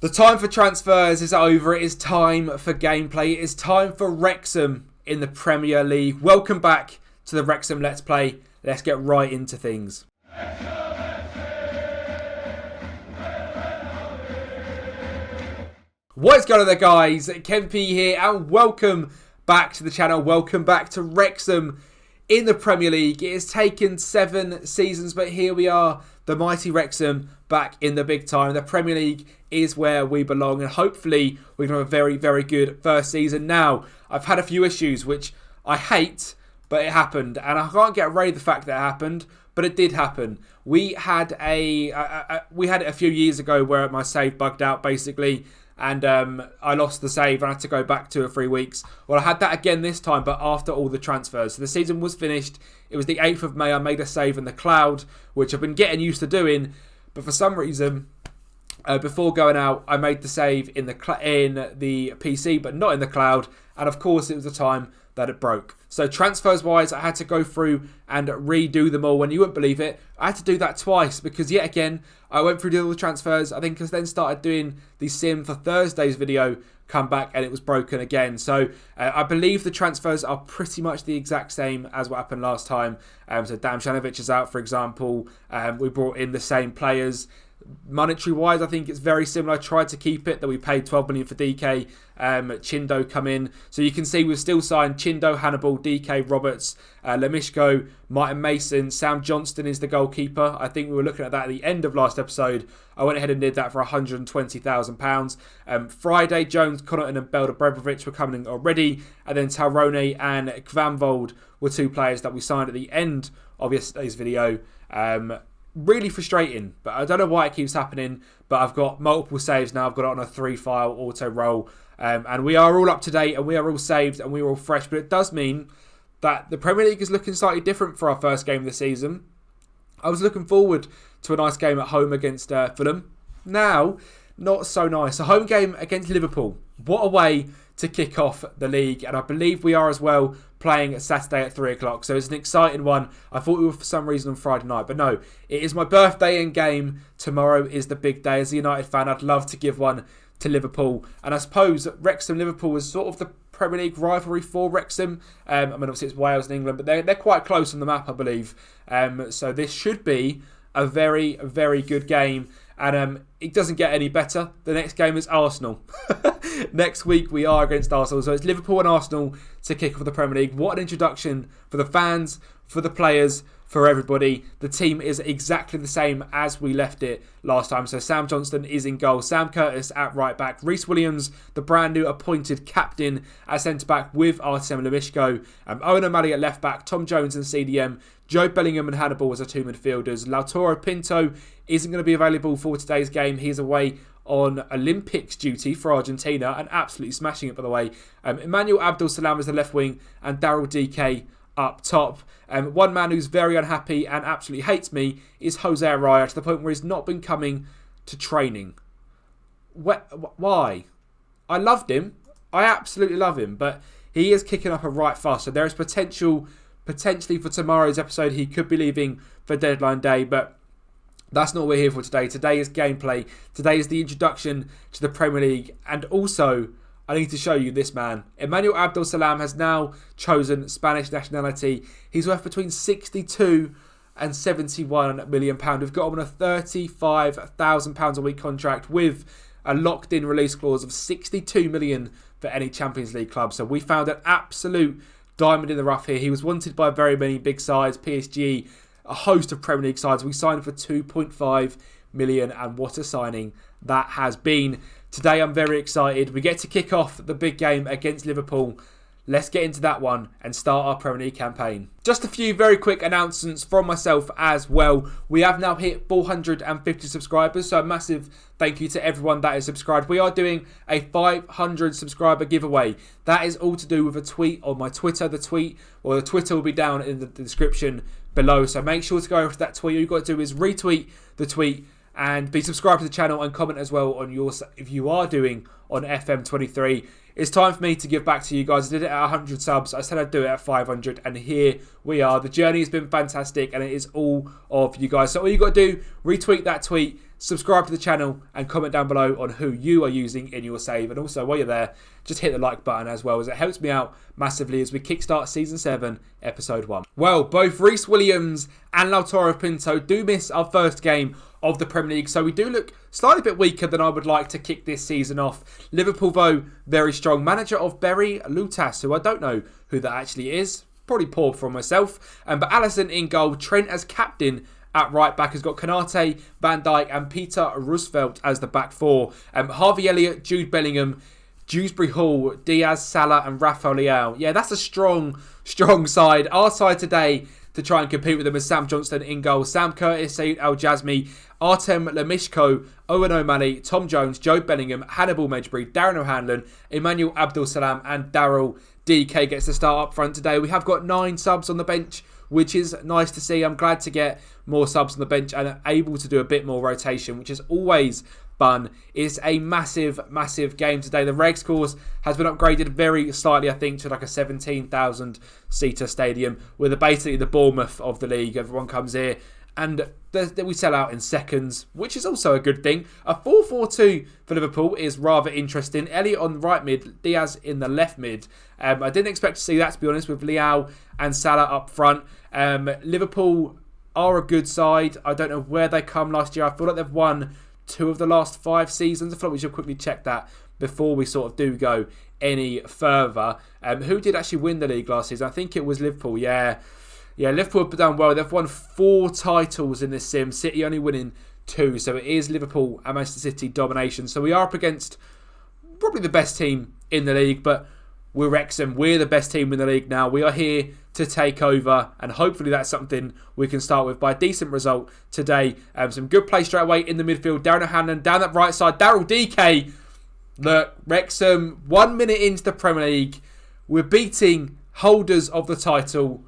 The time for transfers is over. It is time for gameplay. It is time for Wrexham in the Premier League. Welcome back to the Wrexham Let's Play. Let's get right into things. What is going on there, guys? Kempy here and welcome back to the channel. Welcome back to Wrexham in the Premier League. It has taken 7 seasons, but here we are, the mighty Wrexham back in the big time. The Premier League is where we belong, and hopefully we can have a very, very good first season. Now, I've had a few issues, which I hate, but it happened, and I can't get rid of the fact that it happened, but it did happen. We had a few years ago where my save bugged out, basically, and I lost the save and I had to go back 2 or 3 weeks. Well, I had that again this time, but after all the transfers. So the season was finished. It was the 8th of May. I made a save in the cloud, which I've been getting used to doing. But for some reason, before going out, I made the save in the PC, but not in the cloud. And of course, it was the time that it broke. So transfers-wise, I had to go through and redo them all. And you wouldn't believe it, I had to do that twice because yet again, I went through all the transfers. I think I then started doing the sim for Thursday's video, come back and it was broken again. So I believe the transfers are pretty much the exact same as what happened last time. So Damjanovic is out, for example. We brought in the same players. Monetary wise, I think it's very similar. I tried to keep it, that we paid 12 million for DK. Chindo come in, so you can see we've still signed Chindo, Hannibal, DK, Roberts, Lemishko, Martin Mason. Sam Johnston is the goalkeeper. I think we were looking at that at the end of last episode. I went ahead and did that for £120,000. Friday, Jones, Connaughton and Belder Brebovic were coming in already, and then Taurone and Kvanvold were 2 players that we signed at the end of yesterday's video. Really frustrating, but I don't know why it keeps happening. But I've got multiple saves now. I've got it on a 3-file auto roll, and we are all up to date and we are all saved and we are all fresh. But it does mean that the Premier League is looking slightly different for our first game of the season. I was looking forward to a nice game at home against Fulham. Now, not so nice. A home game against Liverpool. What a way to kick off the league, and I believe we are as well playing Saturday at 3 o'clock, so it's an exciting one. I thought we were for some reason on Friday night, but no, it is my birthday in game. Tomorrow is the big day. As a United fan, I'd love to give one to Liverpool, and I suppose Wrexham-Liverpool is sort of the Premier League rivalry for Wrexham. I mean, obviously it's Wales and England, but they're quite close on the map, I believe. So this should be a very, very good game. And it doesn't get any better. The next game is Arsenal. Next week we are against Arsenal. So it's Liverpool and Arsenal to kick off the Premier League. What an introduction for the fans, for the players, for everybody. The team is exactly the same as we left it last time. So Sam Johnston is in goal. Sam Curtis at right back. Reece Williams, the brand new appointed captain at centre back with Artem Lemishko. Owen O'Malley at left back. Tom Jones and CDM. Joe Bellingham and Hannibal as our 2 midfielders. Lautaro Pinto isn't going to be available for today's game. He's away on Olympics duty for Argentina and absolutely smashing it, by the way. Emmanuel Abdul Salam is the left wing and Daryl DK up top. One man who's very unhappy and absolutely hates me is Jose Araya, to the point where he's not been coming to training. Why? I loved him. I absolutely love him, but he is kicking up a right fuss. So there is potentially for tomorrow's episode he could be leaving for deadline day, but that's not what we're here for today. Today is gameplay. Today is the introduction to the Premier League, and also I need to show you this man. Emmanuel Abdul Salam has now chosen Spanish nationality. He's worth between £62 and £71 million. We've got him on a £35,000 a week contract with a locked-in release clause of £62 million for any Champions League club. So we found an absolute diamond in the rough here. He was wanted by very many big sides, PSG, a host of Premier League sides. We signed for £2.5 million, and what a signing that has been. Today I'm very excited. We get to kick off the big game against Liverpool. Let's get into that one and start our Premier League campaign. Just a few very quick announcements from myself as well. We have now hit 450 subscribers, so a massive thank you to everyone that is subscribed. We are doing a 500 subscriber giveaway. That is all to do with a tweet on my Twitter. The Twitter will be down in the description below, so make sure to go over to that tweet. All you've got to do is retweet the tweet and be subscribed to the channel and comment as well on yours if you are doing on FM23. It's time for me to give back to you guys. I did it at 100 subs. I said I'd do it at 500, and here we are. The journey has been fantastic, and it is all of you guys. So all you got to do, retweet that tweet, subscribe to the channel, and comment down below on who you are using in your save. And also, while you're there, just hit the like button as well, as it helps me out massively as we kickstart Season 7, Episode 1. Well, both Rhys Williams and Lautaro Pinto do miss our first game of the Premier League, so we do look slightly bit weaker than I would like to kick this season off. Liverpool, though, very strong. Manager of Berry Lutas, who I don't know who that actually is. Probably poor for myself. But Alisson in goal. Trent as captain at right back has got Konate, Van Dijk and Peter Roosevelt as the back four. Harvey Elliott, Jude Bellingham, Dewsbury Hall, Diaz, Salah and Rafael Leao. Yeah, that's a strong side. Our side today to try and compete with them is Sam Johnston in goal, Sam Curtis, Saeed Al-Jazmi, Artem Lemishko, Owen O'Malley, Tom Jones, Joe Bellingham, Hannibal Mejbri, Darren O'Hanlon, Emmanuel Abdul-Salam and Daryl DK gets the start up front today. We have got 9 subs on the bench, which is nice to see. I'm glad to get more subs on the bench and able to do a bit more rotation, which is always fun. It's a massive game today. The Regs course has been upgraded very slightly, I think, to like a 17,000 seater stadium. We're basically the Bournemouth of the league. Everyone comes here and we sell out in seconds, which is also a good thing. A 4-4-2 for Liverpool is rather interesting. Elliott on the right mid, Diaz in the left mid. I didn't expect to see that, to be honest, with Leao and Salah up front. Liverpool are a good side. I don't know where they come last year. I feel like they've won 2 of the last 5 seasons. I feel like we should quickly check that before we sort of do go any further. Who did actually win the league last season? I think it was Liverpool. Yeah, Liverpool have done well. They've won 4 titles in this sim. City only winning 2. So it is Liverpool and Manchester City domination. So we are up against probably the best team in the league, but we're Wrexham. We're the best team in the league now. We are here to take over, and hopefully that's something we can start with by a decent result today. Some good play straight away in the midfield. Darren O'Hanlon down that right side. Daryl DK. Look, Wrexham, 1 minute into the Premier League, we're beating holders of the title,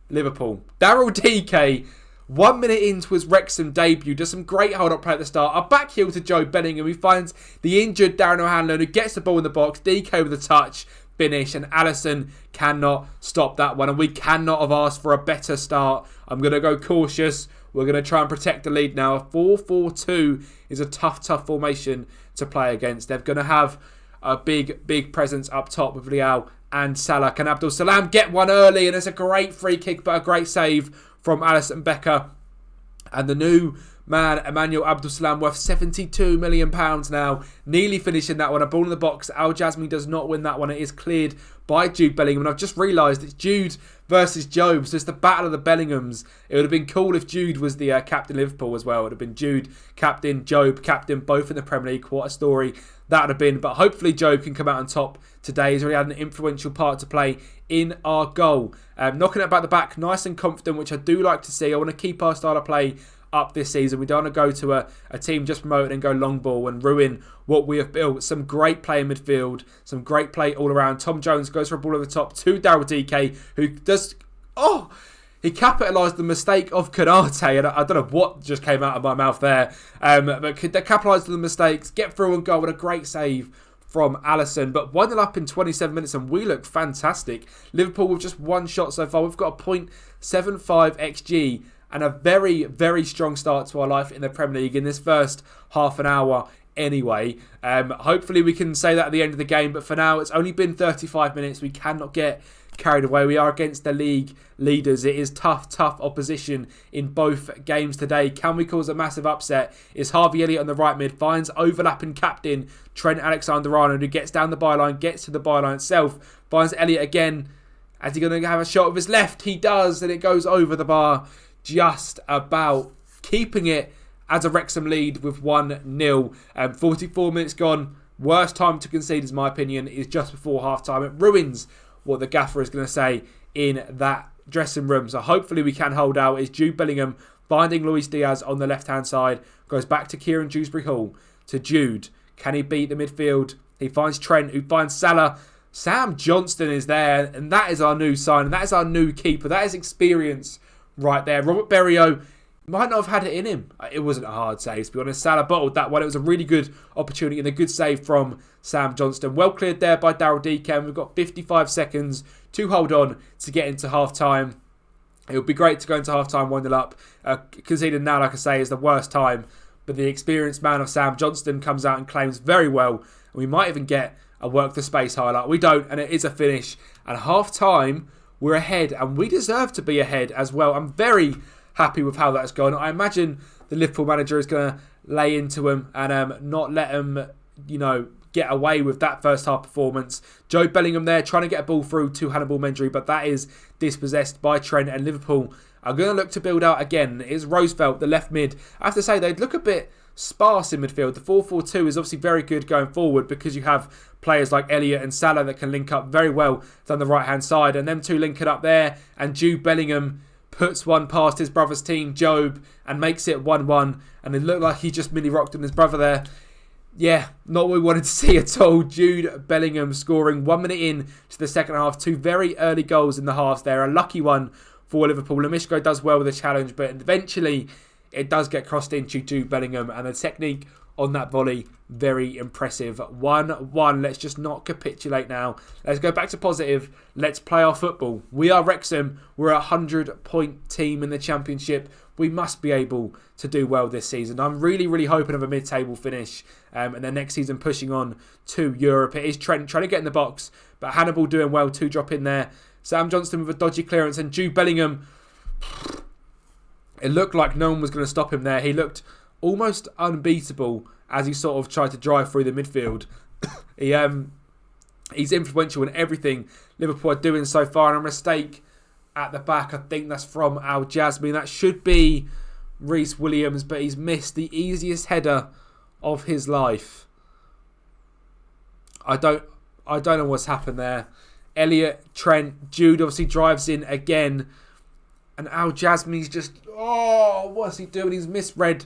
Liverpool. Daryl DK, 1 minute into his Wrexham debut, does some great hold-up play at the start. A back heel to Joe Bellingham, who finds the injured Darren O'Hanlon, who gets the ball in the box. DK with a touch. Finish, and Alisson cannot stop that one, and we cannot have asked for a better start. I'm going to go cautious. We're going to try and protect the lead now. A 4-4-2 is a tough formation to play against. They're going to have a big presence up top with Leao and Salah. Can Abdul Salam get one early? And it's a great free kick, but a great save from Alisson Becker. And the new man, Emmanuel Abdul-Salam, worth £72 million now. Nearly finishing that one. A ball in the box. Al-Jazmi does not win that one. It is cleared by Jude Bellingham. And I've just realised it's Jude versus Job. So it's the battle of the Bellinghams. It would have been cool if Jude was the captain of Liverpool as well. It would have been Jude, captain, Job, captain, both in the Premier League. What a story that would have been. But hopefully Job can come out on top today. He's already had an influential part to play in our goal. Knocking it about the back, nice and confident, which I do like to see. I want to keep our style of play up this season. We don't want to go to a team just promoted and go long ball and ruin what we have built. Some great play in midfield, some great play all around. Tom Jones goes for a ball over the top to Daryl DK, who does... he capitalised the mistake of Konate, and I don't know what just came out of my mouth there, but they capitalised the mistakes, get through and go with a great save from Alisson. But 1-0 up in 27 minutes and we look fantastic. Liverpool with just 1 shot so far. We've got a .75 XG and a very strong start to our life in the Premier League in this first half an hour anyway. Hopefully we can say that at the end of the game, but for now it's only been 35 minutes. We cannot get carried away. We are against the league leaders. It is tough opposition in both games today. Can we cause a massive upset? Is Harvey Elliott on the right mid, finds overlapping captain Trent Alexander-Arnold, who gets down the byline, gets to the byline itself, finds Elliott again. Is he going to have a shot with his left? He does, and it goes over the bar. Just about keeping it as a Wrexham lead with 1-0. 44 minutes gone. Worst time to concede, is my opinion, is just before half-time. It ruins what the gaffer is going to say in that dressing room. So hopefully we can hold out. It's Jude Bellingham finding Luis Diaz on the left-hand side. Goes back to Kieran Dewsbury Hall. To Jude. Can he beat the midfield? He finds Trent, who finds Salah. Sam Johnston is there, and that is our new sign. And that is our new keeper. That is experience right there. Robert Berrio, might not have had it in him. It wasn't a hard save, to be honest. Salah bottled that one. It was a really good opportunity and a good save from Sam Johnston. Well cleared there by Daryl Deacon. We've got 55 seconds to hold on to get into half-time. It would be great to go into half-time 1-0 up. Conceding now, like I say, is the worst time. But the experienced man of Sam Johnston comes out and claims very well. And we might even get a work the space highlight. We don't, and it is a finish. And half-time, we're ahead, and we deserve to be ahead as well. I'm very happy with how that's gone. I imagine the Liverpool manager is going to lay into him and not let him, get away with that first half performance. Joe Bellingham there trying to get a ball through to Hannibal Mendry, but that is dispossessed by Trent, and Liverpool are going to look to build out again. It's Roosevelt, the left mid. I have to say, they'd look a bit sparse in midfield. The 4-4-2 is obviously very good going forward because you have players like Elliott and Salah that can link up very well down the right-hand side, and them two link it up there, and Jude Bellingham puts one past his brother's team, Job, and makes it 1-1, and it looked like he just mini rocked on his brother there. Yeah, not what we wanted to see at all. Jude Bellingham scoring 1 minute in to the second half. 2 very early goals in the halves there. A lucky one for Liverpool. Lamishko does well with the challenge, but eventually it does get crossed into Jude Bellingham, and the technique on that volley, very impressive. 1-1. Let's just not capitulate now. Let's go back to positive. Let's play our football. We are Wrexham. We're a 100-point team in the Championship. We must be able to do well this season. I'm really, really hoping of a mid-table finish, and then next season pushing on to Europe. It is Trent trying to get in the box, but Hannibal doing well to drop in there. Sam Johnston with a dodgy clearance, and Jude Bellingham, it looked like no one was going to stop him there. He looked almost unbeatable as he sort of tried to drive through the midfield. He's influential in everything Liverpool are doing so far, and a mistake at the back, I think that's from Al Jasmine. That should be Reece Williams, but he's missed the easiest header of his life. I don't know what's happened there. Elliott, Trent, Jude obviously drives in again, and Al Jasmine's just, what's he doing? He's misread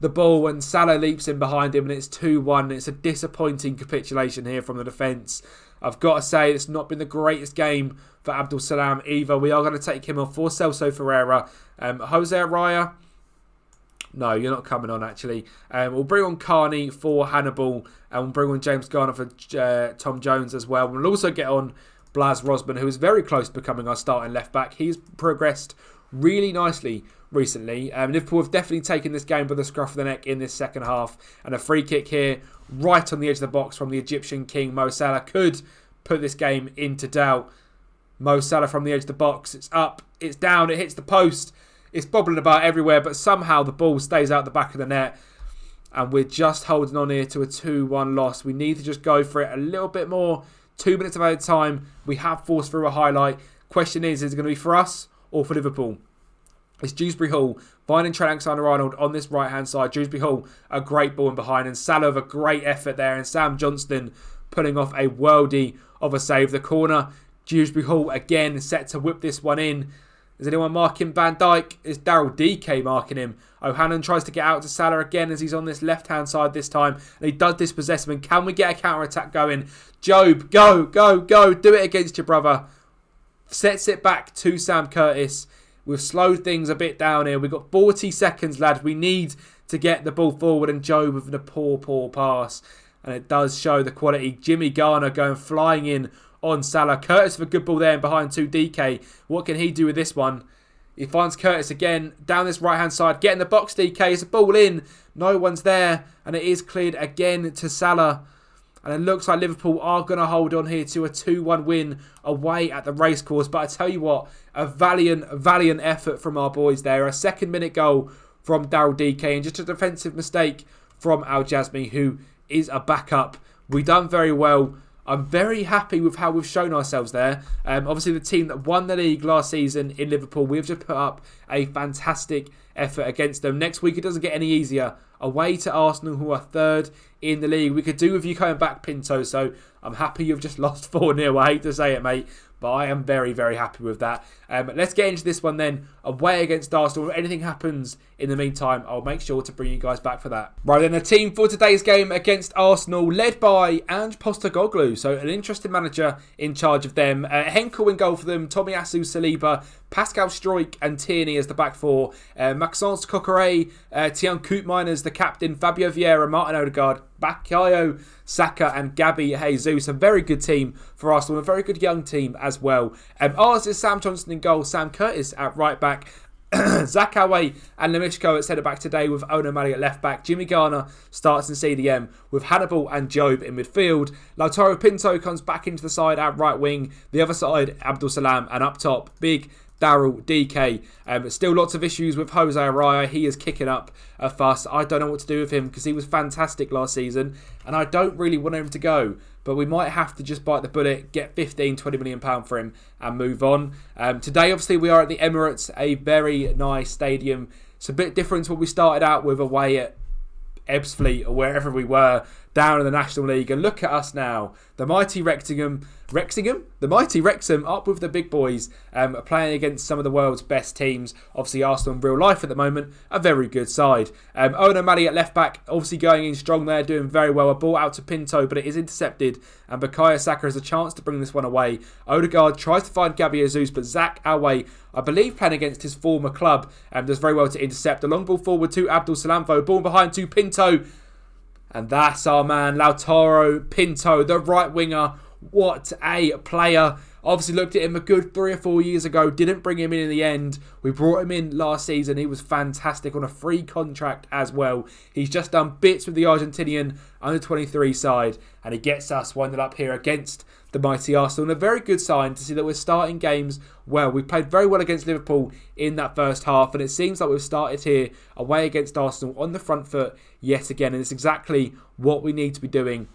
the ball, and Salah leaps in behind him, and it's 2-1. It's a disappointing capitulation here from the defence. I've got to say, it's not been the greatest game for Abdul Salam either. We are going to take him off for Celso Ferreira. Jose Araya, no, you're not coming on actually. We'll bring on Carney for Hannibal, and we'll bring on James Garner for Tom Jones as well. We'll also get on Blas Rosman, who is very close to becoming our starting left back. He's progressed really nicely recently. Liverpool have definitely taken this game by the scruff of the neck in this second half, and a free kick here right on the edge of the box from the Egyptian king Mo Salah could put this game into doubt. Mo Salah from the edge of the box, it's up, it's down, it hits the post, it's bobbling about everywhere, but somehow the ball stays out the back of the net, and we're just holding on here to a 2-1 loss. We need to just go for it a little bit more. 2 minutes of added time, we have forced through a highlight. Question is it going to be for us or for Liverpool? It's Dewsbury Hall finding Trent Alexander-Arnold on this right-hand side. Dewsbury Hall, a great ball in behind, and Salah with a great effort there, and Sam Johnston pulling off a worldie of a save. The corner, Dewsbury Hall again set to whip this one in. Is anyone marking Van Dijk? Is Daryl DK marking him? O'Hanlon tries to get out to Salah again as he's on this left-hand side this time, and he does dispossess him. And can we get a counter-attack going? Job, go, go, go. Do it against your brother. Sets it back to Sam Curtis. We've slowed things a bit down here. We've got 40 seconds, lads. We need to get the ball forward, and Job with a poor pass. And it does show the quality. Jimmy Garner going flying in on Salah. Curtis with a good ball there and behind 2DK. What can he do with this one? He finds Curtis again down this right-hand side. Get in the box, DK. It's a ball in. No one's there. And it is cleared again to Salah. And it looks like Liverpool are going to hold on here to a 2-1 win away at the racecourse. But I tell you what, a valiant effort from our boys there. A second-minute goal from Daryl DK, and just a defensive mistake from Al Jasmine, who is a backup. We've done very well. I'm very happy with how we've shown ourselves there. Obviously, the team that won the league last season in Liverpool, we've just put up a fantastic effort against them. Next week, it doesn't get any easier. Away to Arsenal, who are third in the league. We could do with you coming back, Pinto, so I'm happy you've just lost 4-0. I hate to say it, mate. but I am very, very happy with that. Let's get into this one then. Away against Arsenal. If anything happens in the meantime, I'll make sure to bring you guys back for that. Right then, the team for today's game against Arsenal, led by Ange Postecoglou. So an interesting manager in charge of them. Henkel in goal for them. Tomiyasu Saliba, Pascal Struijk and Tierney as the back four. Maxence Coqueret, Tian Koopmeiners as the captain. Fabio Vieira, Martin Odegaard, Bukayo Saka and Gabby Jesus. A very good team for Arsenal. A very good young team as well. Ours is Sam Johnson in goal. Sam Curtis at right back. Zakawe and Lemishko at centre back today with Ono Mali at left back. Jimmy Garner starts in CDM with Hannibal and Job in midfield. Lautaro Pinto comes back into the side at right wing. The other side, Abdul Salam, and up top, big Daryl DK. Still lots of issues with Jose Araya. He is kicking up a fuss. I don't know what to do with him because he was fantastic last season and I don't really want him to go. But we might have to just bite the bullet, get £15-20 million for him and move on. Today, obviously, we are at the Emirates, a very nice stadium. It's a bit different to what we started out with away at Ebbsfleet or wherever we were down in the National League. And look at us now. The mighty Wrexham? The mighty Wrexham up with the big boys, playing against some of the world's best teams. Obviously, Arsenal in real life at the moment, a very good side. Ono Mali at left back, obviously going in strong there, doing very well. A ball out to Pinto, but it is intercepted. And Bukayo Saka has a chance to bring this one away. Odegaard tries to find Gabby Jesus, but Zach Awe, I believe playing against his former club, does very well to intercept. A long ball forward to Abdul Salam, ball behind to Pinto. And that's our man, Lautaro Pinto, the right winger. What a player. Obviously looked at him a good 3 or 4 years ago. Didn't bring him in the end. We brought him in last season. He was fantastic on a free contract as well. He's just done bits with the Argentinian under-23 side. And he gets us 1-0 up here against the mighty Arsenal. And a very good sign to see that we're starting games well. We played very well against Liverpool in that first half. And it seems like we've started here away against Arsenal on the front foot yet again. And it's exactly what we need to be doing.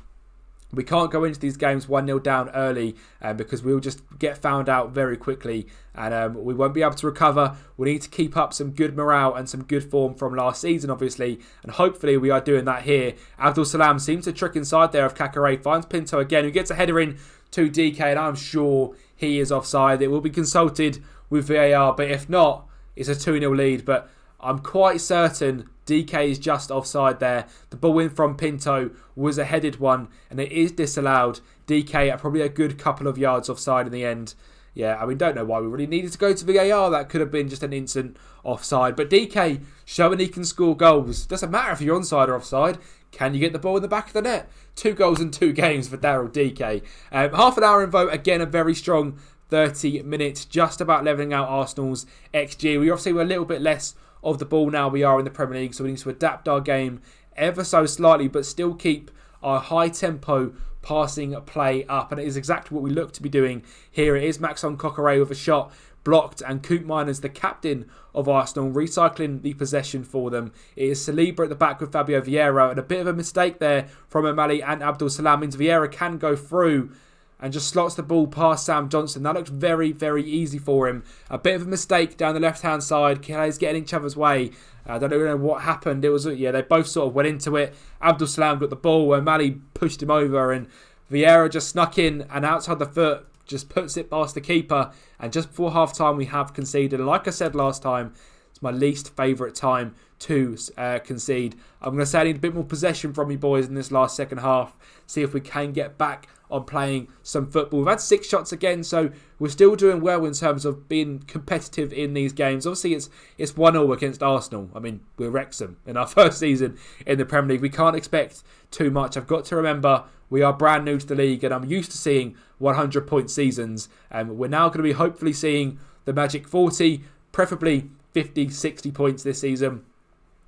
We can't go into these games 1-0 down early because we'll just get found out very quickly and we won't be able to recover. We need to keep up some good morale and some good form from last season, obviously, and hopefully we are doing that here. Abdul Salam seems to trick inside there of Kakare, finds Pinto again, who gets a header in to DK, and I'm sure he is offside. It will be consulted with VAR, but if not, it's a 2-0 lead, but I'm quite certain DK is just offside there. The ball in from Pinto was a headed one and it is disallowed. DK at probably a good couple of yards offside in the end. Yeah, I mean, don't know why we really needed to go to VAR. That could have been just an instant offside. But DK showing he can score goals. Doesn't matter if you're onside or offside. Can you get the ball in the back of the net? 2 goals in 2 games for Daryl DK. Half an hour in vote. Again, a very strong 30 minutes. Just about levelling out Arsenal's XG. We obviously were a little bit less of the ball now we are in the Premier League, so we need to adapt our game ever so slightly but still keep our high tempo passing play up, and it is exactly what we look to be doing here. It is Maxon Coqueret with a shot blocked and Koopmeiners, the captain of Arsenal, recycling the possession for them. It is Saliba at the back with Fabio Vieira, and a bit of a mistake there from O'Malley and Abdul Salam means Vieira can go through and just slots the ball past Sam Johnson. That looked very, very easy for him. A bit of a mistake down the left-hand side. Kelly's getting each other's way. I don't know what happened. It was, yeah, they both sort of went into it. Abdul Salam got the ball and Mali pushed him over and Vieira just snuck in and outside the foot just puts it past the keeper. And just before half-time, we have conceded. And like I said last time, it's my least favourite time to concede. I'm going to say I need a bit more possession from you boys in this last second half. See if we can get back on playing some football. We've had 6 shots again, so we're still doing well in terms of being competitive in these games. Obviously, it's 1-0 against Arsenal. I mean, we're Wrexham in our first season in the Premier League. We can't expect too much. I've got to remember we are brand new to the league, and I'm used to seeing 100-point seasons. We're now going to be hopefully seeing the magic 40, preferably 50, 60 points this season.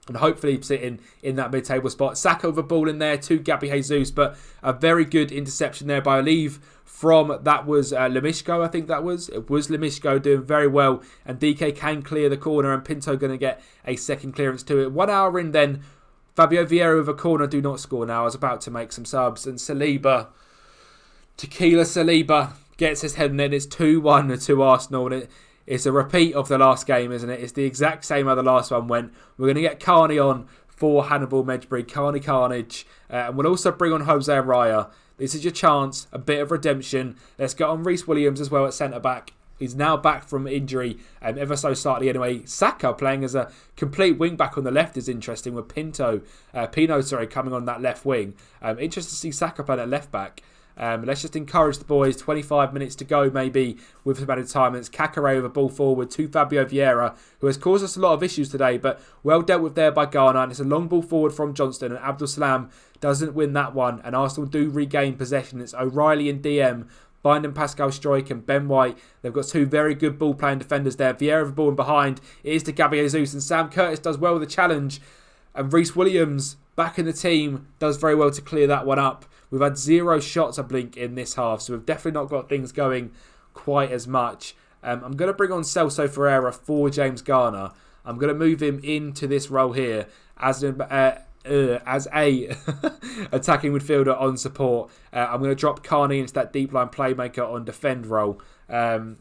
And hopefully sitting in that mid-table spot. Saka with a ball in there to Gabby Jesus, but a very good interception there by Olive from, that was Lemishko, I think that was. It was Lemishko doing very well. And DK can clear the corner and Pinto going to get a second clearance to it. 1 hour in then, Fabio Vieira with a corner, do not score now. I was about to make some subs. And Saliba, Tequila Saliba gets his head in it. It's 2-1 to Arsenal. And it's a repeat of the last game, isn't it? It's the exact same how the last one went. We're going to get Carney on for Hannibal Medbury, Carney Carnage. And we'll also bring on Jose Araya. This is your chance, a bit of redemption. Let's get on Reece Williams as well at centre-back. He's now back from injury, ever so slightly anyway. Saka playing as a complete wing-back on the left is interesting, with Pino coming on that left wing. Interesting to see Saka playing at left-back. Let's just encourage the boys. 25 minutes to go maybe with some added time. It's Kakare with a ball forward to Fabio Vieira, who has caused us a lot of issues today, but well dealt with there by Ghana. And it's a long ball forward from Johnston, and Abdul Salam doesn't win that one, and Arsenal do regain possession. It's O'Reilly and DM finding Pascal Stroik and Ben White. They've got two very good ball-playing defenders there. Vieira with the ball in behind. It is to Gabby Jesus, and Sam Curtis does well with the challenge. And Reece Williams, back in the team, does very well to clear that one up. We've had 0 shots, I think, in this half, so we've definitely not got things going quite as much. I'm going to bring on Celso Ferreira for James Garner. I'm going to move him into this role here as a attacking midfielder on support. I'm going to drop Carney into that deep line playmaker on defend role. They've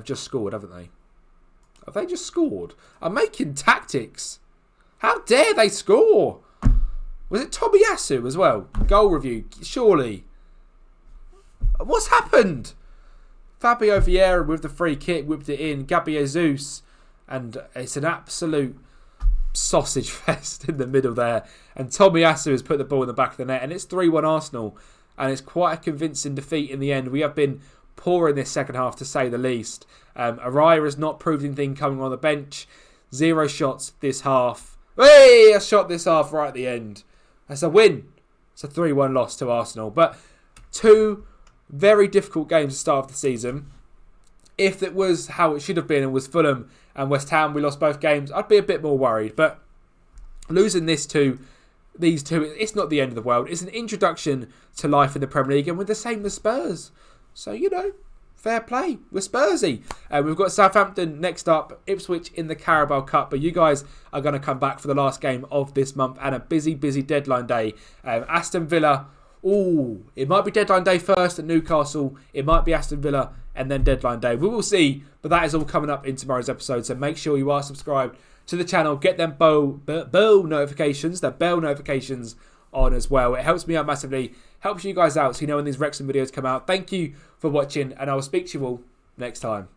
just scored, haven't they? Have they just scored? I'm making tactics. How dare they score? Was it Tomiyasu as well? Goal review, surely. What's happened? Fabio Vieira with the free kick, whipped it in. Gabby Jesus, and it's an absolute sausage fest in the middle there. And Tomiyasu has put the ball in the back of the net, and it's 3-1 Arsenal. And it's quite a convincing defeat in the end. We have been poor in this second half, to say the least. Araya has not proved anything coming on the bench. 0 shots this half. Hey, a shot this half right at the end. That's a win. It's a 3-1 loss to Arsenal. But 2 very difficult games to start off the season. If it was how it should have been and was Fulham and West Ham, we lost both games, I'd be a bit more worried. But losing these two, it's not the end of the world. It's an introduction to life in the Premier League, and we're the same as Spurs. So, fair play. We're Spursy. We've got Southampton next up, Ipswich in the Carabao Cup. But you guys are going to come back for the last game of this month and a busy, busy deadline day. Aston Villa. Ooh, it might be deadline day first at Newcastle. It might be Aston Villa and then deadline day. We will see. But that is all coming up in tomorrow's episode. So make sure you are subscribed to the channel. Get them bell notifications. The bell notifications on as well. It helps me out massively. Helps you guys out so you know when these Wrexham videos come out. Thank you for watching, and I will speak to you all next time.